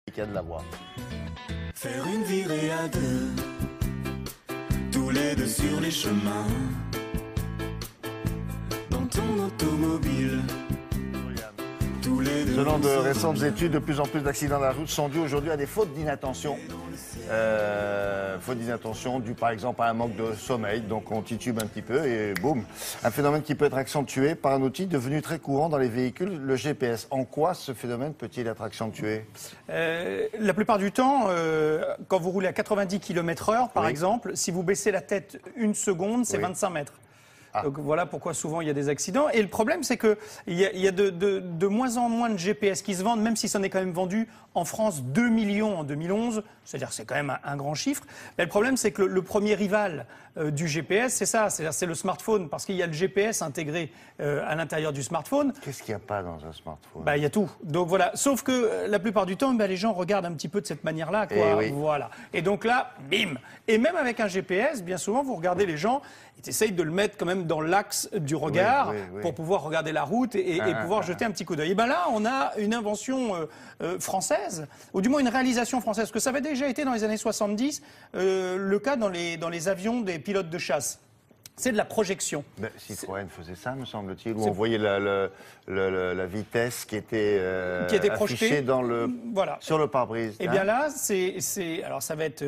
Il y a de la voix. Faire une virée à deux, tous les deux sur les chemins, dans ton automobile. Tous les deux. Selon de récentes études, de plus en plus d'accidents de la route sont dus aujourd'hui à des fautes d'inattention. Fautes d'inattention dues par exemple à un manque de sommeil, donc on titube un petit peu et boum. Un phénomène qui peut être accentué par un outil devenu très courant dans les véhicules, le GPS. En quoi ce phénomène peut-il être accentué? La plupart du temps, quand vous roulez à 90 km/h, par exemple, si vous baissez la tête une seconde, c'est 25 mètres. Donc voilà pourquoi souvent il y a des accidents. Et le problème, c'est qu'il y a de moins en moins de GPS qui se vendent, même si ça en est quand même vendu en France 2 millions en 2011. C'est-à-dire que c'est quand même un grand chiffre. Mais le problème, c'est que le premier rival du GPS, c'est ça, c'est le smartphone. Parce qu'il y a le GPS intégré à l'intérieur du smartphone. Qu'est-ce qu'il n'y a pas dans un smartphone? Il y a tout. Donc voilà. Sauf que la plupart du temps, les gens regardent un petit peu de cette manière-là, quoi. Oui. Voilà. Et donc là, bim. Et même avec un GPS, bien souvent, vous regardez les gens, ils essayent de le mettre quand même dans l'axe du regard pour pouvoir regarder la route et pouvoir jeter un petit coup d'œil. Et là, on a une invention française, ou du moins une réalisation française, parce que ça avait déjà été dans les années 70 le cas dans les avions des pilotes de chasse. C'est de la projection. Citroën faisait ça, me semble-t-il, où on voyait la vitesse qui était projetée affichée sur le pare-brise. Et bien là, alors ça va être,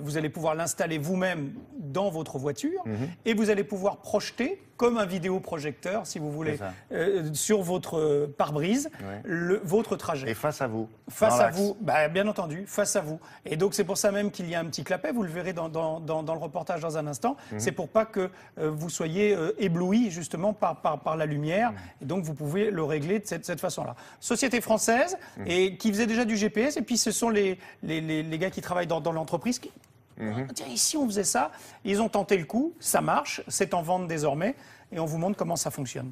vous allez pouvoir l'installer vous-même dans votre voiture et vous allez pouvoir projeter comme un vidéoprojecteur, si vous voulez, sur votre pare-brise, votre trajet. Et face à vous. Face à vous, bien entendu, face à vous. Et donc c'est pour ça même qu'il y a un petit clapet, vous le verrez dans le reportage dans un instant. C'est pour pas que vous soyez ébloui justement par la lumière. Et donc vous pouvez le régler de cette façon-là. Société française et qui faisait déjà du GPS. Et puis ce sont les gars qui travaillent dans l'entreprise qui... Tiens, ici on faisait ça, ils ont tenté le coup, ça marche, c'est en vente désormais et on vous montre comment ça fonctionne.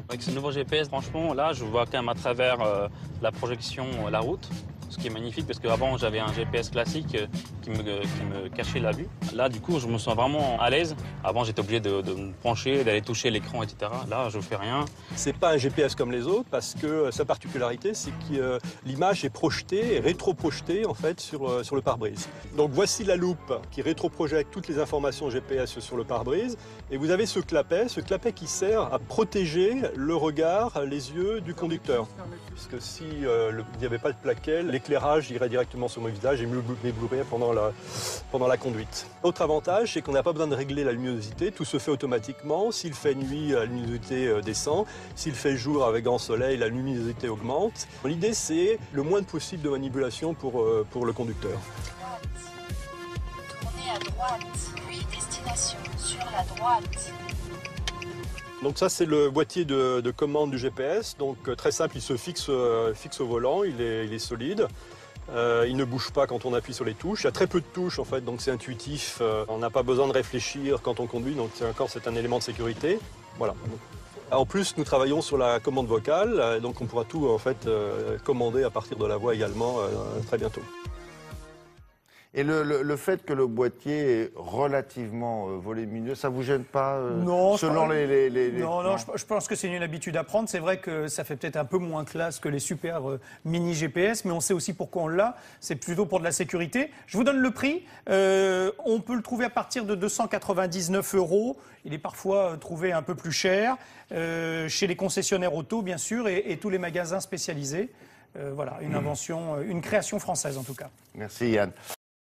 Avec ce nouveau GPS, franchement, là, je vois quand même à travers la projection la route, ce qui est magnifique parce qu'avant, j'avais un GPS classique qui me cachait la vue. Là, du coup, je me sens vraiment à l'aise. Avant, j'étais obligé de me pencher, d'aller toucher l'écran, etc. Là, je fais rien. C'est pas un GPS comme les autres parce que sa particularité, c'est que l'image est projetée et rétro-projetée en fait sur le pare-brise. Donc voici la loupe qui rétro-projette toutes les informations GPS sur le pare-brise. Et vous avez ce clapet qui sert à protéger le regard, les yeux du conducteur. Puisque si il n'y avait pas de plaquette, l'éclairage irait directement sur mon visage et m'éblouirait pendant la conduite. Autre avantage, c'est qu'on n'a pas besoin de régler la luminosité, tout se fait automatiquement. S'il fait nuit, la luminosité descend. S'il fait jour avec grand soleil, la luminosité augmente. L'idée, c'est le moins possible de manipulation pour le conducteur. Tournez à droite, puis destination sur la droite. Donc ça, c'est le boîtier de commande du GPS. Donc très simple, il se fixe au volant, il est solide. Il ne bouge pas quand on appuie sur les touches. Il y a très peu de touches en fait, donc c'est intuitif. On n'a pas besoin de réfléchir quand on conduit, donc c'est un élément de sécurité. Voilà. En plus, nous travaillons sur la commande vocale, donc on pourra tout en fait commander à partir de la voix également très bientôt. Et le fait que le boîtier est relativement volumineux, ça vous gêne pas Non, selon Non, je pense que c'est une habitude à prendre. C'est vrai que ça fait peut-être un peu moins classe que les super mini GPS, mais on sait aussi pourquoi on l'a. C'est plutôt pour de la sécurité. Je vous donne le prix. On peut le trouver à partir de 299 €. Il est parfois trouvé un peu plus cher chez les concessionnaires auto, bien sûr, et tous les magasins spécialisés. Voilà, une invention, une création française en tout cas. Merci Yann.